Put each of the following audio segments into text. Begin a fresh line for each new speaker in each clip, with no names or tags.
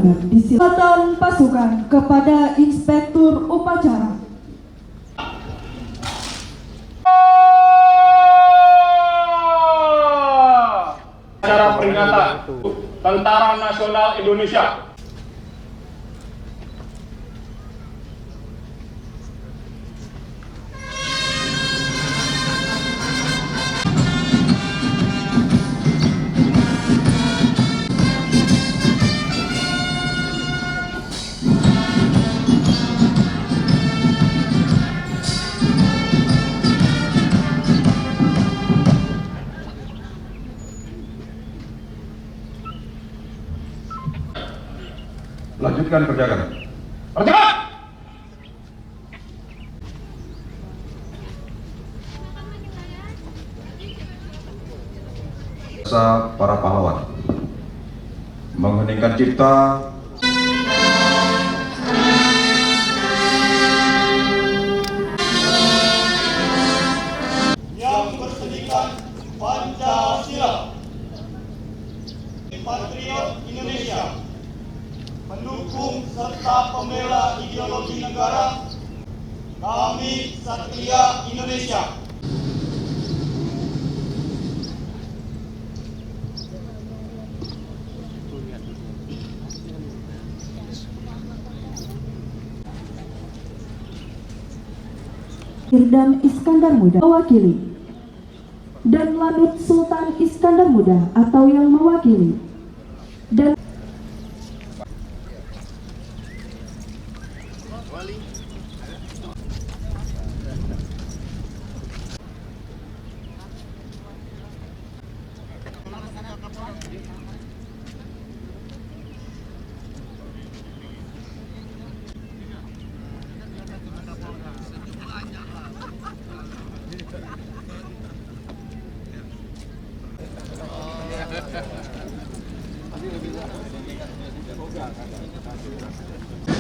Komandan disilakan pasukan kepada Inspektur Upacara.
Acara peringatan Tentara Nasional Indonesia.
Lanjutkan kerjakan.
Kerjakan!
Para pahlawan mengheningkan cipta.
Yang bersedikan Pancasila, patriot Indonesia, mendukung serta pembela ideologi negara. Kami Satria Indonesia.
Irdam Iskandar Muda mewakili, dan Lamid Sultan Iskandar Muda atau yang mewakili, dan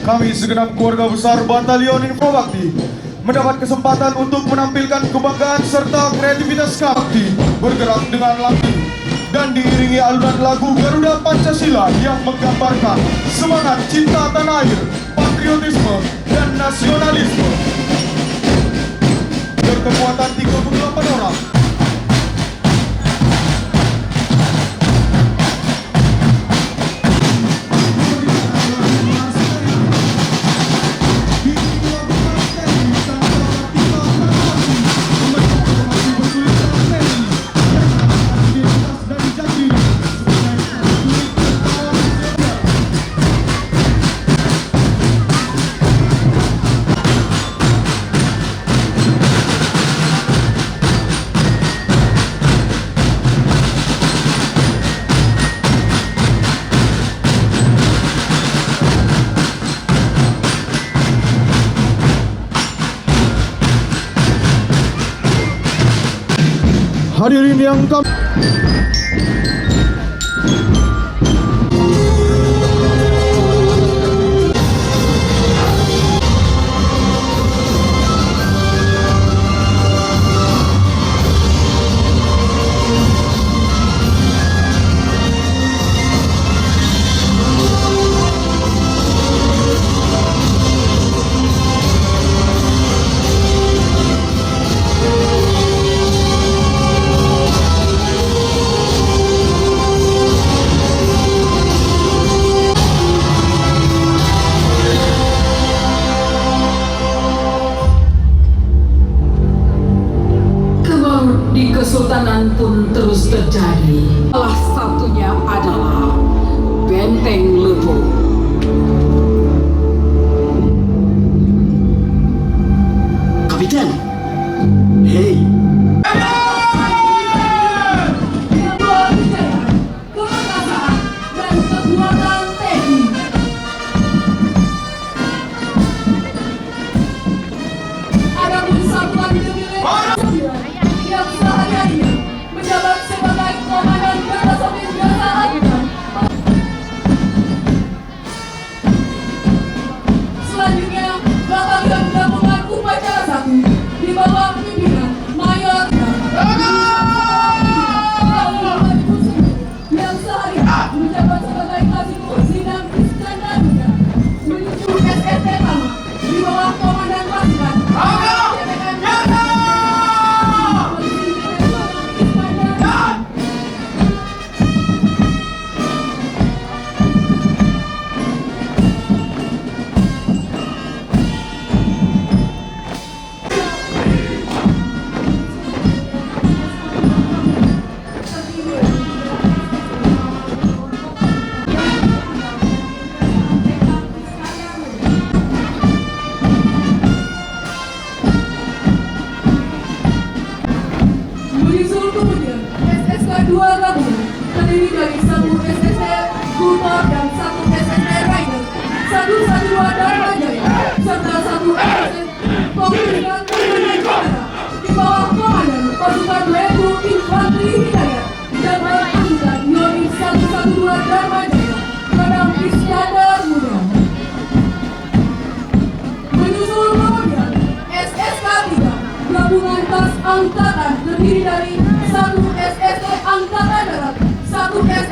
kami segenap keluarga besar Batalion Info Bakti mendapat kesempatan untuk menampilkan kebanggaan serta kreativitas kami bergerak dengan latih dan diiringi alunan lagu Garuda Pancasila yang menggambarkan semangat cinta tanah air, patriotisme, dan nasionalisme. Berkekuatan 38 orang. Hadirin yang kami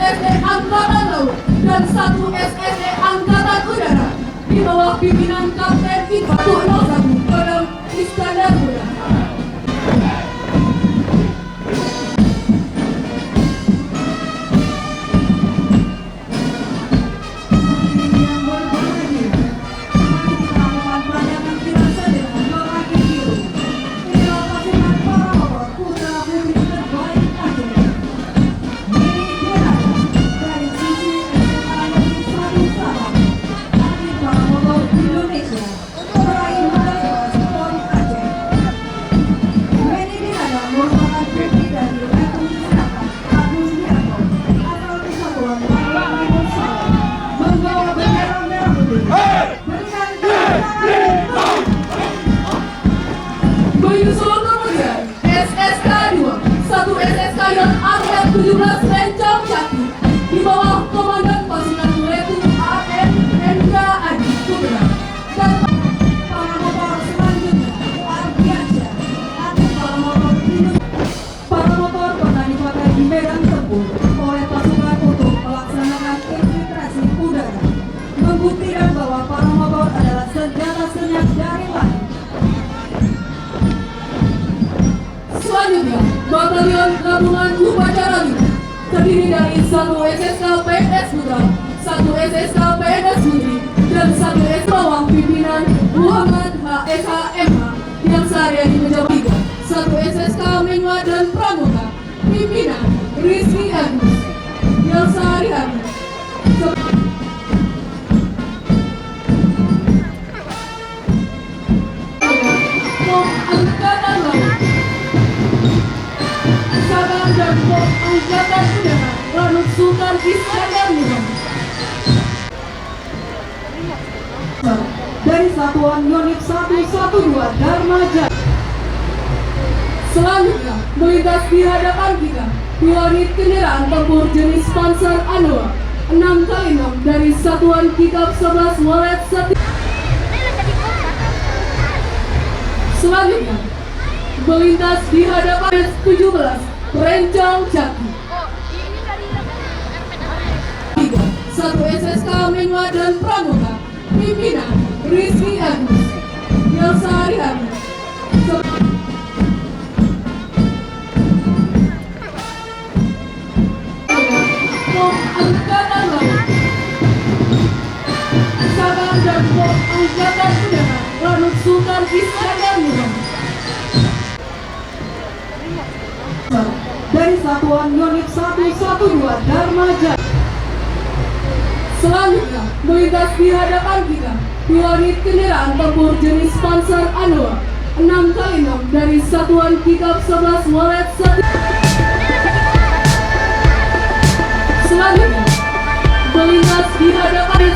SSD Angkatan Laut dan 1 SSD Angkatan Udara di bawah pimpinan Kapten Infanteri 01 Kodam Iskandar Muda. Menyusul kemudian SSK 2, 1 SSK yang Armet 17 Lencong Jati di bawah Komandan Pasukan Letu AM Hendra Adi Kubra dan para motor selanjutnya Ardiansyah atau para motor pernah dipakai di medan tempur oleh pasukan untuk melaksanakan infiltrasi udara, membuktikan bahwa para motor adalah senjata senyap dari langit. Selanjutnya, Batalion Gabungan Upacara 5 terdiri dari 1 SSK PNS Putra, 1 SSK PNS Putri, dan 1 SSK bawah pimpinan Muhammad HSHMH yang sehari-hari menjabat 3, 1 SSK Menwa dan Pramuka, pimpinan Rizky Agus yang sehari-hari Angkatan Laut, Sabang dan Pom Angkatan Udara Lanut Sultan Iskandar Muda dari Satuan Yonif 112 Dharma Jaya. Selanjutnya melintas di hadapan kita 2 unit kendaraan tempur jenis Panzer Anoa 6x6 dari Satuan Kikap 11 Walet 1. Selanjutnya melintas di hadapan 17 Rencong Jati. 1 SSK Menwa dan Pramuka, pimpinan Rizky Agus yang sehari-hari Pom Angkatan Laut, Sabang dan Pom Angkatan Udara Lanut Sultan Iskandar Muda dari Satuan Yonif 112 Dharma Jaya. Selanjutnya melintas di hadapan kita 2 unit kendaraan tempur jenis Panzer Anoa 6x6 dari Satuan Kikap 11 Walet 1. Selanjutnya melintas di hadapan